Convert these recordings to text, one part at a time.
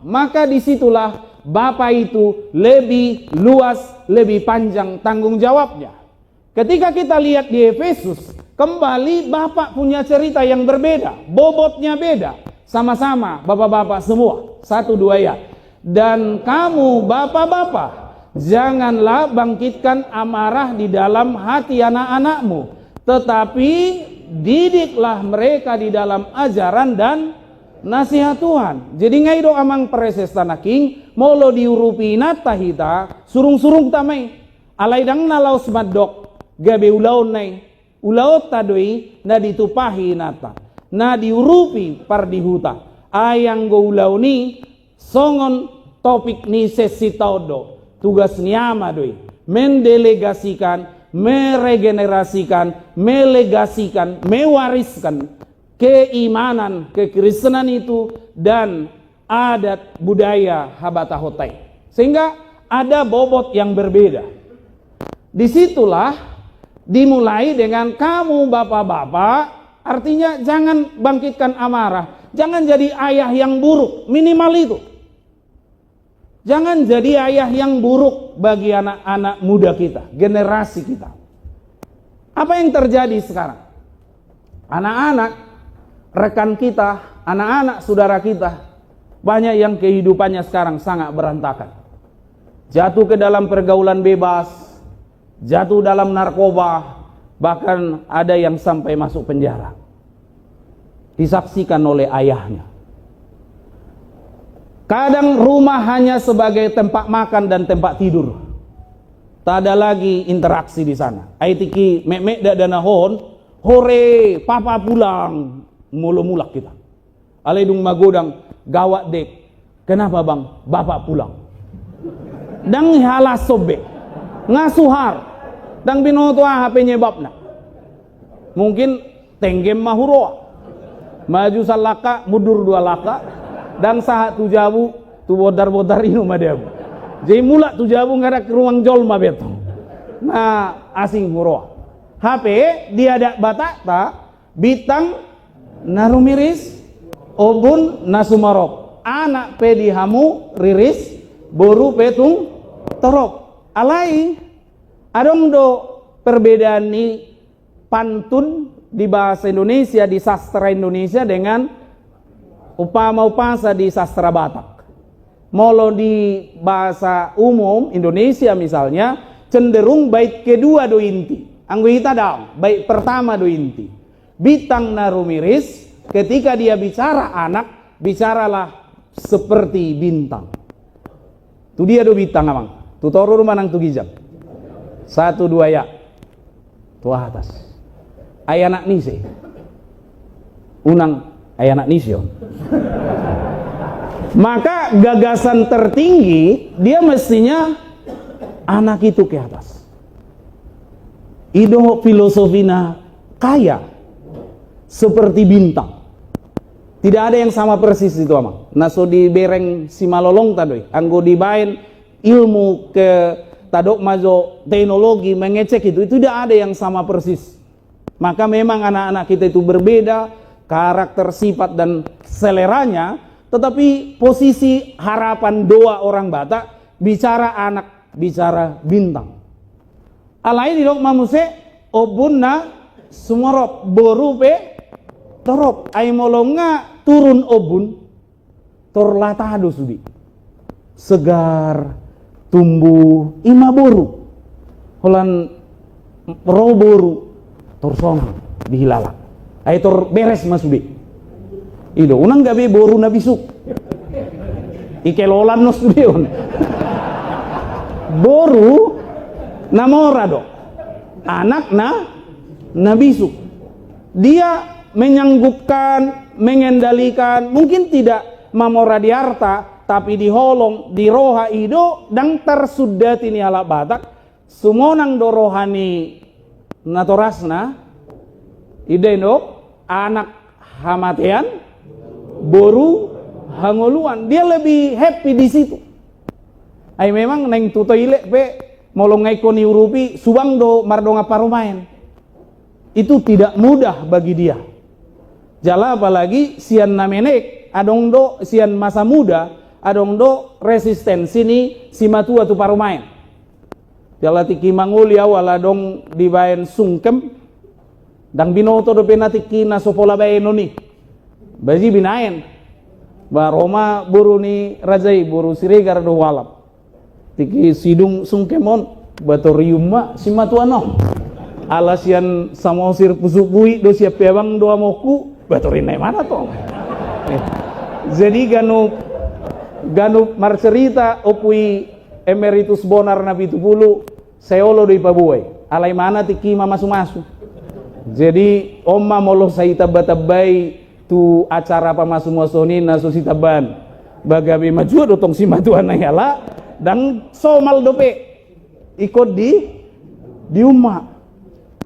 maka disitulah Bapa itu lebih luas, lebih panjang tanggung jawabnya. Ketika kita lihat di Efesus, kembali Bapak punya cerita yang berbeda, bobotnya beda. Sama-sama bapak-bapak semua, 1-2 ya. Dan kamu bapak-bapak, janganlah bangkitkan amarah di dalam hati anak-anakmu, tetapi didiklah mereka di dalam ajaran dan nasihat Tuhan. Jadi ngai do amang preses tanaking molo diurupi natahita surung-surung tamai alai dang nalau smadok gabe ulaon nai ulaot tadoi na ditupahi nata na diurupi par dihuta ayang go ulaoni songon topik ni sesi taudo tugas niama doi mendelegasikan, meregenerasikan, melegasikan, mewariskan keimanan, kekristenan itu dan adat budaya Habata Hotai. Sehingga ada bobot yang berbeda. Disitulah dimulai dengan kamu bapak-bapak, artinya jangan bangkitkan amarah, jangan jadi ayah yang buruk, minimal itu. Jangan jadi ayah yang buruk bagi anak-anak muda kita, generasi kita. Apa yang terjadi sekarang? Anak-anak rekan kita, anak-anak saudara kita, banyak yang kehidupannya sekarang sangat berantakan. Jatuh ke dalam pergaulan bebas, jatuh dalam narkoba, bahkan ada yang sampai masuk penjara. Disaksikan oleh ayahnya. Kadang rumah hanya sebagai tempat makan dan tempat tidur. Tak ada lagi interaksi di sana. Aitiki mek-mek da danahon, hore, papa pulang. Mula-mulak kita. Alaidung magodang gawat dek. Kenapa bang? Bapak pulang. Dang halas sobek. Ngasuhar. Dang binotoa HP-nya babna. Mungkin tenggem mahuroa. Maju salaka, mundur 2 laka. Dan sahat tu jabu, tu bodar-bodar inu madabu. Jadi mulak tu jabu ngada ke ruang jol mabeto. Nah, asing huroa. HP dia ada batakta bitang narumiris obun nasumarok anak pedi hamu riris boru petung torok alai adong do perbedaan ni pantun di bahasa Indonesia, di sastra Indonesia dengan upama-upasa di sastra Batak. Molo di bahasa umum Indonesia misalnya cenderung bait kedua do inti anggo hita daun bait pertama do inti. Bitang narumiris, ketika dia bicara anak, bicaralah seperti bintang. Tu dia do bintang amang. Tu toru manang tu gijang. 1-2 ya. Tu atas. Ayanak nise. Unang ayanak nisyon. Maka gagasan tertinggi dia mestinya anak itu ke atas. Ido filosofina kaya. Seperti bintang. Tidak ada yang sama persis itu amang. Naso di bereng si malolong tadoi. Anggo dibain ilmu ke tadok majo teknologi mengecek itu tidak ada yang sama persis. Maka memang anak-anak kita itu berbeda karakter, sifat dan seleranya, tetapi posisi harapan doa orang Batak bicara anak, bicara bintang. Alai di dok mamuse obunna sumarop borupe torop ay molonga turun obun torlatado sudi segar tumbuh ima boru holan ro boru torsong dihilala ay tor beres masudi ido unang gabe boru na bisuk ikelolan no studion boru namorado anak na bisuk dia menyanggupkan, mengendalikan, mungkin tidak mamoradiarta, tapi diholong, diroha ido, dan tersudati ni ala Batak, sumonang dorohani natorasna, ideno, anak hamatean, boru hangoluan, dia lebih happy di situ. Ay memang neng tutoile pe molongai koni urupi subang do mardonga parumain. Itu tidak mudah bagi dia. Jala apalagi sian namenek adong do sian masa muda adong do resistensi ni si matua tu parumain. Jala tiki mangulia wala dong dibaen sungkem dang binoto do penatiki na sopola baeno ni. Baji binaen. Ba Roma buru ni rajai buru siregar do walap. Tiki sidung sungkemon batorium ma si matua no. Alasian samosir pusupui do siap pewang do amoku batorin nai mana to. Jadi ganu marcerita opui emeritus bonar na 70 seolo do ipabuai alai mana tiki masu-masu. Jadi omma molo sai tabatabai tu acara pamasu-masoni na susitaban bagabe maju dotong si matuan yala dan somal dope ikut di umma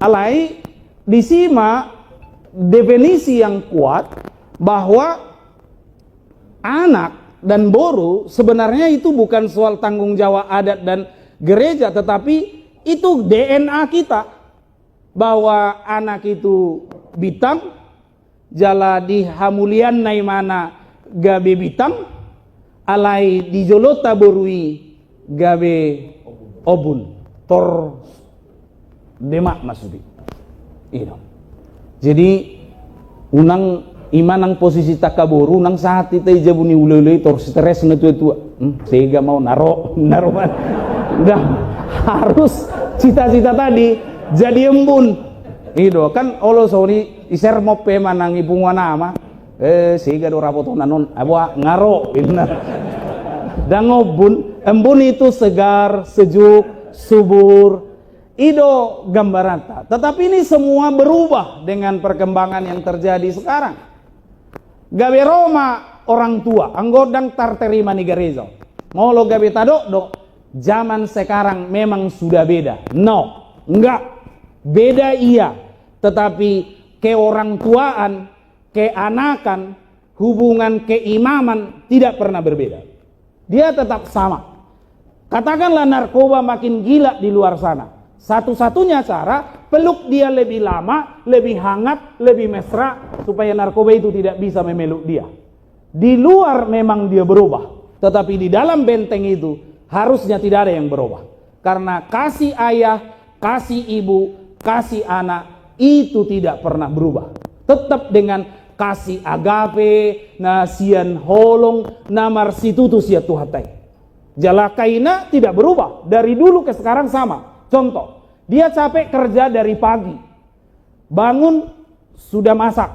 alai disima definisi yang kuat bahwa anak dan boru sebenarnya itu bukan soal tanggung jawab adat dan gereja, tetapi itu DNA kita bahwa anak itu bitang jala di hamulian nai mana gabe bitang alai di jolota borui gabe obun tor demak masudi itu. Jadi unang imanang posisi takaboru nang saat itu jabuni ulele tor stres na tua sehingga mau naro udah harus cita-cita tadi jadi embun itu kan olo sori iser mope manang ipungwa nama sehingga do rapoto nanon abwa ngaro dan embun itu segar sejuk subur itu gambaranta. Tetapi ini semua berubah dengan perkembangan yang terjadi sekarang. Gawe Roma orang tua, anggodang tarterima ni gereja. Molo gawe tadok zaman sekarang memang sudah beda. No, enggak. Beda iya. Tetapi ke orang tuaan, ke anakan, hubungan keimaman tidak pernah berbeda. Dia tetap sama. Katakanlah narkoba makin gila di luar sana. Satu-satunya cara peluk dia lebih lama, lebih hangat, lebih mesra supaya narkoba itu tidak bisa memeluk dia. Di luar memang dia berubah, tetapi di dalam benteng itu harusnya tidak ada yang berubah. Karena kasih ayah, kasih ibu, kasih anak itu tidak pernah berubah. Tetap dengan kasih agape, nasian holong, namar situtu sia tuhatai. Jalakaina tidak berubah dari dulu ke sekarang sama. Contoh, dia capek kerja dari pagi, bangun sudah masak,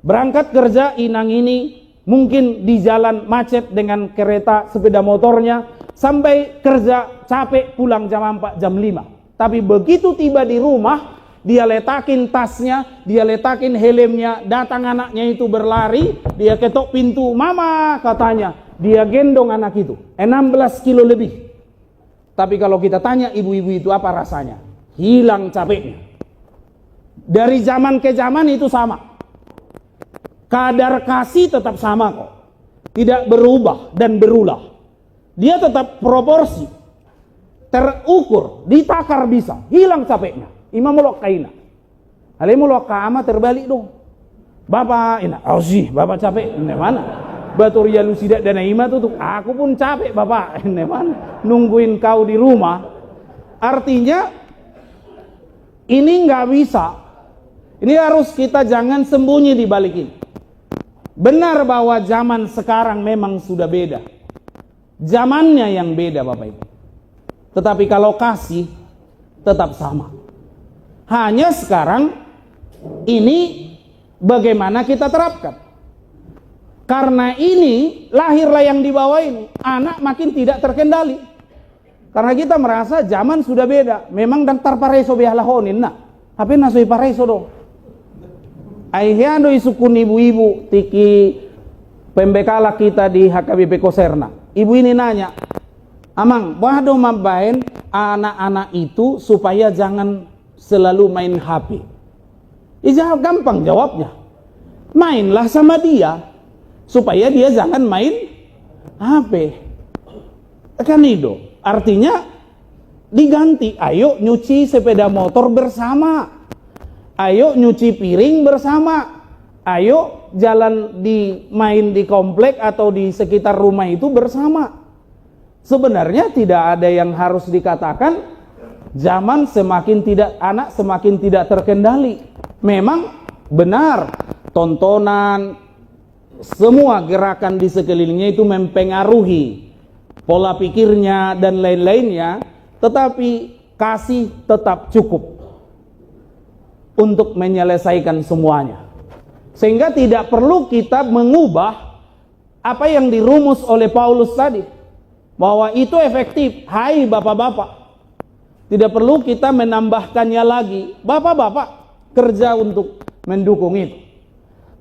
berangkat kerja inang ini, mungkin di jalan macet dengan kereta sepeda motornya, sampai kerja capek pulang jam 4, jam 5. Tapi begitu tiba di rumah, dia letakin tasnya, dia letakin helmnya, datang anaknya itu berlari, dia ketok pintu, mama katanya, dia gendong anak itu, 16 kilo lebih. Tapi kalau kita tanya ibu-ibu itu apa rasanya? Hilang capeknya. Dari zaman ke zaman itu sama. Kadar kasih tetap sama kok. Tidak berubah dan berulah. Dia tetap proporsi. Terukur, ditakar bisa. Hilang capeknya. Imam mulok kaina. Ale mulok kama terbalik dong. Bapak, bapak capek. Ini mana? Baturia Lucida dan Naima tuh aku pun capek bapak, mana nungguin kau di rumah. Artinya ini nggak bisa. Ini harus kita jangan sembunyi di balik ini. Benar bahwa zaman sekarang memang sudah beda. Zamannya yang beda bapak ibu. Tetapi kalau kasih tetap sama. Hanya sekarang ini bagaimana kita terapkan. Karena ini lahirlah yang di bawah ini, anak makin tidak terkendali. Karena kita merasa zaman sudah beda. Memang daftar pareso bialahonin nak. Tapi nasoi pareso do. Aihiando isukun ibu-ibu tiki pembekala kita di HKBP Koserna. Ibu ini nanya, Amang, wahdo mabain anak-anak itu supaya jangan selalu main HP. Ijawab gampang jawabnya. Mainlah sama dia. Supaya dia jangan main HP. Kan itu artinya diganti. Ayo nyuci sepeda motor bersama, ayo nyuci piring bersama, Ayo jalan main di komplek atau di sekitar rumah itu bersama. Sebenarnya tidak ada yang harus dikatakan. Zaman anak semakin tidak terkendali. Memang benar, tontonan, semua gerakan di sekelilingnya itu mempengaruhi pola pikirnya dan lain-lainnya, tetapi kasih tetap cukup untuk menyelesaikan semuanya. Sehingga tidak perlu kita mengubah apa yang dirumus oleh Paulus tadi, bahwa itu efektif. Hai bapak-bapak, tidak perlu kita menambahkannya lagi. Bapak-bapak kerja untuk mendukung itu.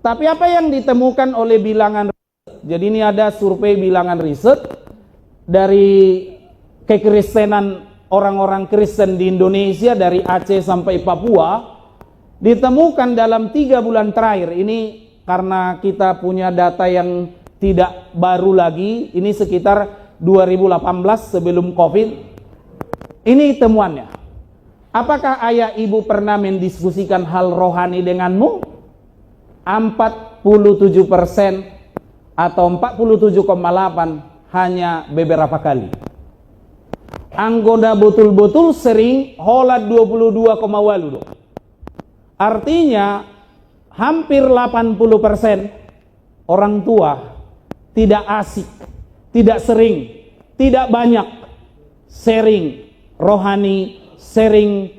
Tapi apa yang ditemukan oleh bilangan riset, jadi ini ada survei bilangan riset dari kekristenan orang-orang Kristen di Indonesia dari Aceh sampai Papua. Ditemukan dalam 3 bulan terakhir, ini karena kita punya data yang tidak baru lagi, ini sekitar 2018 sebelum COVID. Ini temuannya. Apakah ayah ibu pernah mendiskusikan hal rohani denganmu? 47% atau 47,8 hanya beberapa kali. Anggota betul-betul sering holat 22,8. Artinya hampir 80% orang tua tidak asik, tidak sering, tidak banyak sharing rohani, sharing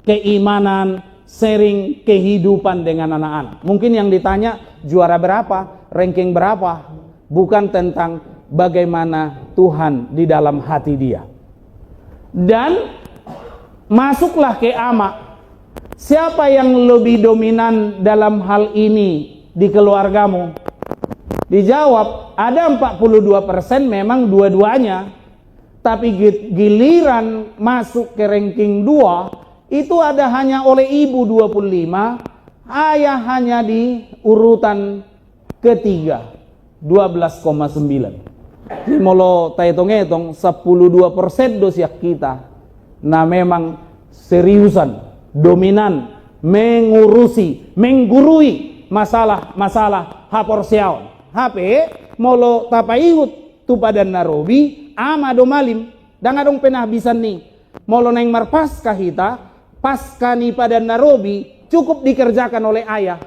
keimanan, sharing kehidupan dengan anak-anak. Mungkin yang ditanya juara berapa, ranking berapa, bukan tentang bagaimana Tuhan di dalam hati dia. Dan masuklah ke Ama. Siapa yang lebih dominan dalam hal ini di keluargamu? Dijawab, ada 42% memang dua-duanya. Tapi giliran masuk ke ranking 2, itu ada hanya oleh ibu 25, ayah hanya di urutan ketiga, 12,9. Jadi mau ta hitung-hitung 12% dosiak kita. Nah memang seriusan, dominan, menggurui masalah haporsiaon. HP molo tapaiut tu padan narobi ama do malim dan adong penahbisan ni molo neng marpaskah kita pasca ni padan narobi cukup dikerjakan oleh ayah.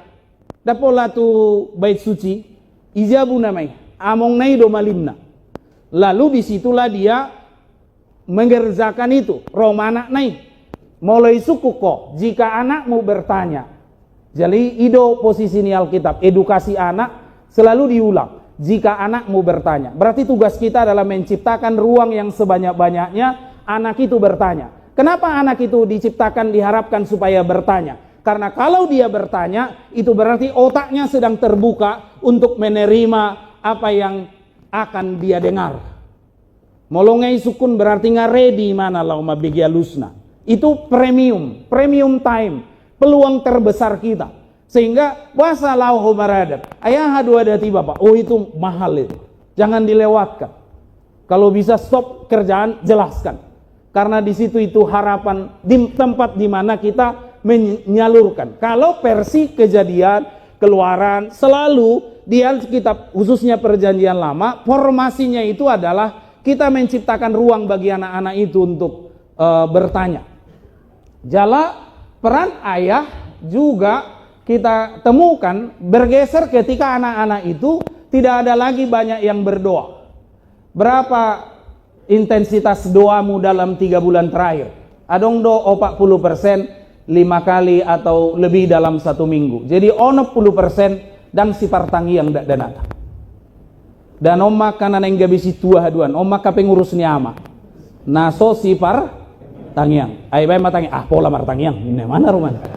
Dapola tu bait suci ijabu namai among nai do malimna. Lalu disitulah dia mengerjakan itu romana nai mulai suku kok jika anakmu bertanya. Jadi ido posisi ni Alkitab, edukasi anak selalu diulang. Jika anakmu bertanya, berarti tugas kita adalah menciptakan ruang yang sebanyak-banyaknya anak itu bertanya. Kenapa anak itu diciptakan diharapkan supaya bertanya? Karena kalau dia bertanya, itu berarti otaknya sedang terbuka untuk menerima apa yang akan dia dengar. Molongai sukun berarti ngaredi mana lau mabigi alusna. Itu premium time, peluang terbesar kita. Sehingga puasa lauhu maradab. Ayah hadu adati bapak. Oh itu mahal itu. Jangan dilewatkan. Kalau bisa stop kerjaan, jelaskan. Karena di situ itu harapan di tempat di mana kita menyalurkan. Kalau versi kejadian, keluaran, selalu di Alkitab khususnya perjanjian lama, formasinya itu adalah kita menciptakan ruang bagi anak-anak itu untuk bertanya. Jala peran ayah juga kita temukan bergeser ketika anak-anak itu tidak ada lagi banyak yang berdoa. Berapa intensitas doamu dalam 3 bulan terakhir? Adong do 40% 5 kali atau lebih dalam 1 minggu. Jadi 10% dan sifar tangi yang dak danata. Dan omak kanan yang gabisi tua haduan, omak kape ngurus ni ama. Naso sifar tangiang. Ay bay matangi pola martangiang. Ini mana rumah?